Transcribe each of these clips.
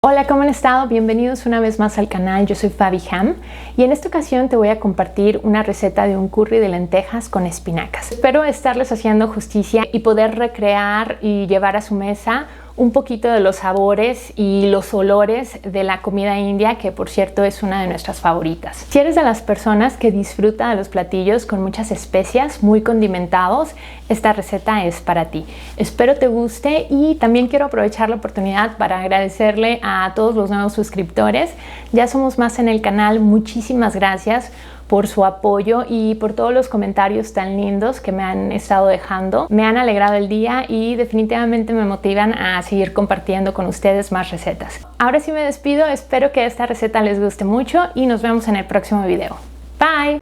Hola, ¿cómo han estado? Bienvenidos una vez más al canal. Yo soy Fabi Ham y en esta ocasión te voy a compartir una receta de un curry de lentejas con espinacas. Espero estarles haciendo justicia y poder recrear y llevar a su mesa un poquito de los sabores y los olores de la comida india, que por cierto es una de nuestras favoritas. Si eres de las personas que disfruta de los platillos con muchas especias, muy condimentados, esta receta es para ti. Espero te guste y también quiero aprovechar la oportunidad para agradecerle a todos los nuevos suscriptores. Ya somos más en el canal. Muchísimas gracias por su apoyo y por todos los comentarios tan lindos que me han estado dejando. Me han alegrado el día y definitivamente me motivan a seguir compartiendo con ustedes más recetas. Ahora sí me despido, espero que esta receta les guste mucho y nos vemos en el próximo video. Bye!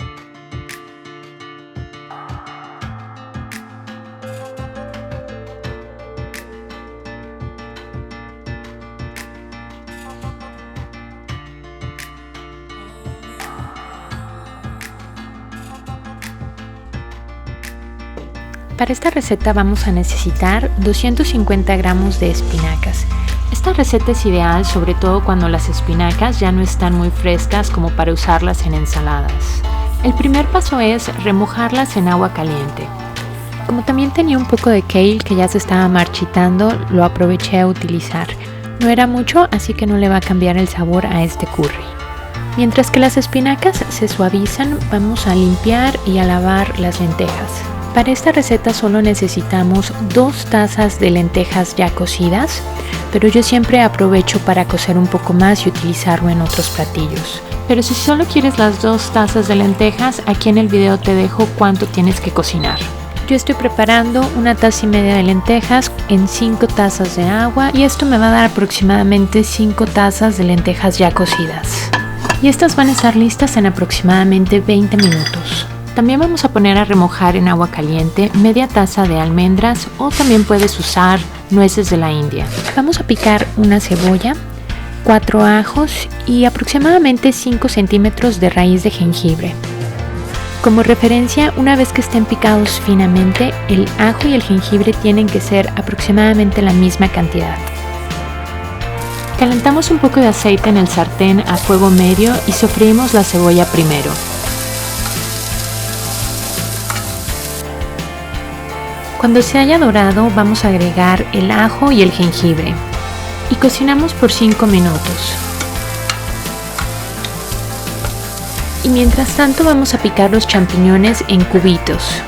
Para esta receta vamos a necesitar 250 gramos de espinacas. Esta receta es ideal sobre todo cuando las espinacas ya no están muy frescas como para usarlas en ensaladas. El primer paso es remojarlas en agua caliente. Como también tenía un poco de kale que ya se estaba marchitando, lo aproveché a utilizar. No era mucho, así que no le va a cambiar el sabor a este curry. Mientras que las espinacas se suavizan, vamos a limpiar y a lavar las lentejas. Para esta receta solo necesitamos 2 tazas de lentejas ya cocidas, pero yo siempre aprovecho para cocer un poco más y utilizarlo en otros platillos. Pero si solo quieres las 2 tazas de lentejas, aquí en el video te dejo cuánto tienes que cocinar. Yo estoy preparando 1,5 tazas de lentejas en 5 tazas de agua y esto me va a dar aproximadamente 5 tazas de lentejas ya cocidas. Y estas van a estar listas en aproximadamente 20 minutos. También vamos a poner a remojar en agua caliente media taza de almendras o también puedes usar nueces de la India. Vamos a picar una cebolla, 4 ajos y aproximadamente 5 centímetros de raíz de jengibre. Como referencia, una vez que estén picados finamente, el ajo y el jengibre tienen que ser aproximadamente la misma cantidad. Calentamos un poco de aceite en el sartén a fuego medio y sofreímos la cebolla primero. Cuando se haya dorado, vamos a agregar el ajo y el jengibre y cocinamos por 5 minutos. Y mientras tanto vamos a picar los champiñones en cubitos.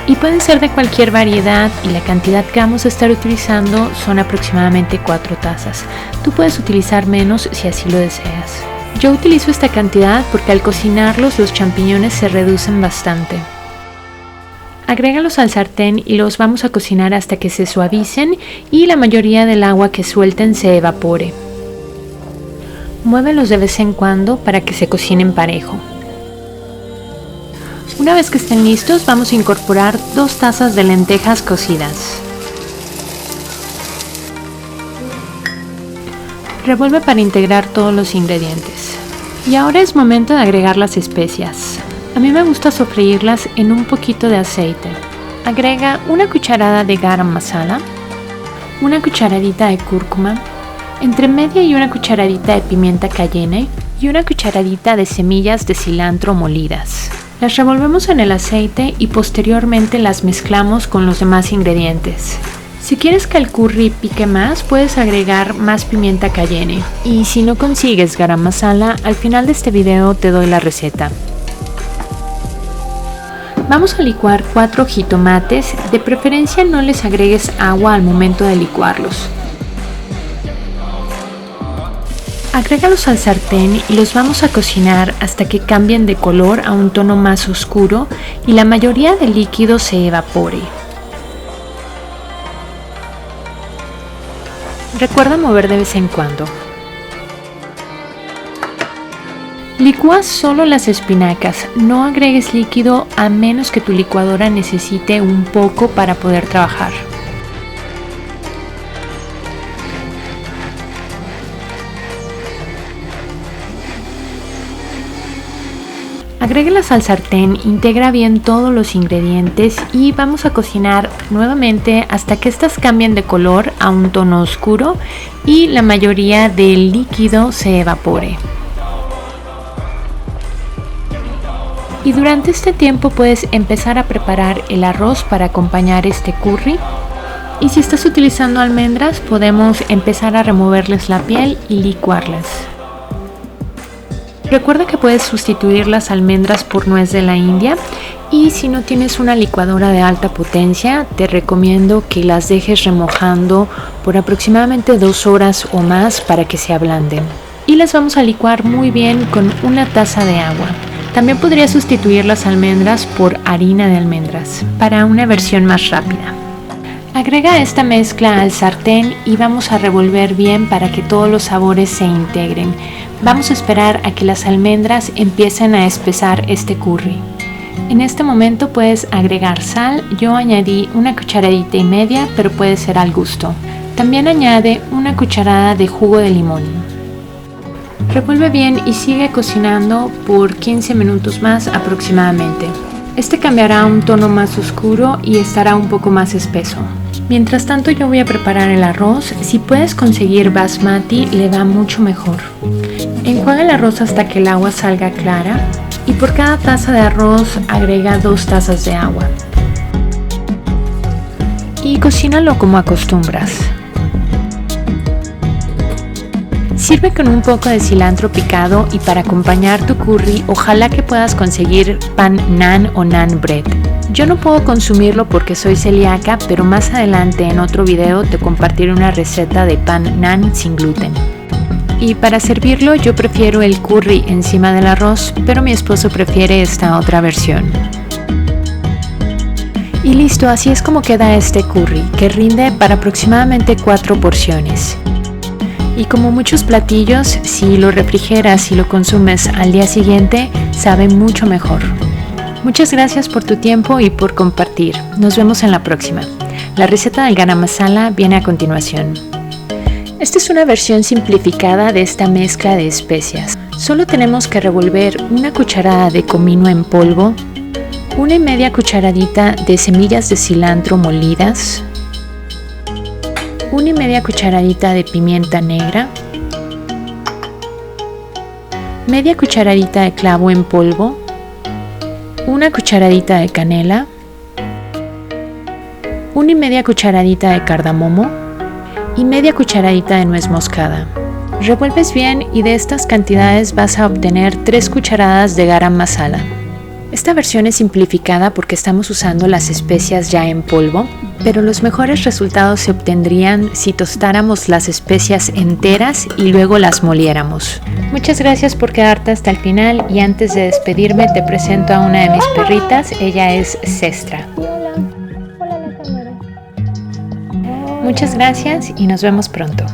Y pueden ser de cualquier variedad y la cantidad que vamos a estar utilizando son aproximadamente 4 tazas. Tú puedes utilizar menos si así lo deseas. Yo utilizo esta cantidad porque al cocinarlos los champiñones se reducen bastante. Agrégalos al sartén y los vamos a cocinar hasta que se suavicen y la mayoría del agua que suelten se evapore. Muévelos de vez en cuando para que se cocinen parejo. Una vez que estén listos, vamos a incorporar 2 tazas de lentejas cocidas. Revuelve para integrar todos los ingredientes. Y ahora es momento de agregar las especias. A mí me gusta sofreírlas en un poquito de aceite. Agrega 1 cucharada de garam masala, 1 cucharadita de cúrcuma, entre media y 1 cucharadita de pimienta cayenne y 1 cucharadita de semillas de cilantro molidas. Las revolvemos en el aceite y posteriormente las mezclamos con los demás ingredientes. Si quieres que el curry pique más, puedes agregar más pimienta cayenne. Y si no consigues garam masala, al final de este video te doy la receta. Vamos a licuar 4 jitomates, de preferencia no les agregues agua al momento de licuarlos. Agrégalos al sartén y los vamos a cocinar hasta que cambien de color a un tono más oscuro y la mayoría del líquido se evapore. Recuerda mover de vez en cuando. Licúa solo las espinacas, no agregues líquido a menos que tu licuadora necesite un poco para poder trabajar. Agréguelas al sartén, integra bien todos los ingredientes y vamos a cocinar nuevamente hasta que estas cambien de color a un tono oscuro y la mayoría del líquido se evapore. Y durante este tiempo puedes empezar a preparar el arroz para acompañar este curry. Y si estás utilizando almendras, podemos empezar a removerles la piel y licuarlas. Recuerda que puedes sustituir las almendras por nuez de la India y si no tienes una licuadora de alta potencia, te recomiendo que las dejes remojando por aproximadamente 2 horas o más para que se ablanden. Y las vamos a licuar muy bien con una taza de agua. También podrías sustituir las almendras por harina de almendras para una versión más rápida. Agrega esta mezcla al sartén y vamos a revolver bien para que todos los sabores se integren. Vamos a esperar a que las almendras empiecen a espesar este curry. En este momento puedes agregar sal, yo añadí 1,5 cucharadas, pero puede ser al gusto. También añade 1 cucharada de jugo de limón. Revuelve bien y sigue cocinando por 15 minutos más aproximadamente. Este cambiará a un tono más oscuro y estará un poco más espeso. Mientras tanto yo voy a preparar el arroz. Si puedes conseguir basmati le va mucho mejor. Enjuaga el arroz hasta que el agua salga clara y por cada taza de arroz agrega 2 tazas de agua. Y cocínalo como acostumbras. Sirve con un poco de cilantro picado y para acompañar tu curry, ojalá que puedas conseguir pan naan o naan bread. Yo no puedo consumirlo porque soy celíaca, pero más adelante en otro video te compartiré una receta de pan naan sin gluten. Y para servirlo yo prefiero el curry encima del arroz, pero mi esposo prefiere esta otra versión. Y listo, así es como queda este curry, que rinde para aproximadamente 4 porciones. Y como muchos platillos, si lo refrigeras y lo consumes al día siguiente, sabe mucho mejor. Muchas gracias por tu tiempo y por compartir. Nos vemos en la próxima. La receta del garam masala viene a continuación. Esta es una versión simplificada de esta mezcla de especias. Solo tenemos que revolver 1 cucharada de comino en polvo, 1,5 cucharadita de semillas de cilantro molidas, 1,5 cucharadita de pimienta negra, media cucharadita de clavo en polvo, 1 cucharadita de canela, 1,5 cucharadita de cardamomo y media cucharadita de nuez moscada. Revuelves bien y de estas cantidades vas a obtener 3 cucharadas de garam masala. Esta versión es simplificada porque estamos usando las especias ya en polvo, pero los mejores resultados se obtendrían si tostáramos las especias enteras y luego las moliéramos. Muchas gracias por quedarte hasta el final y antes de despedirme te presento a una de mis perritas, ella es Sestra. Muchas gracias y nos vemos pronto.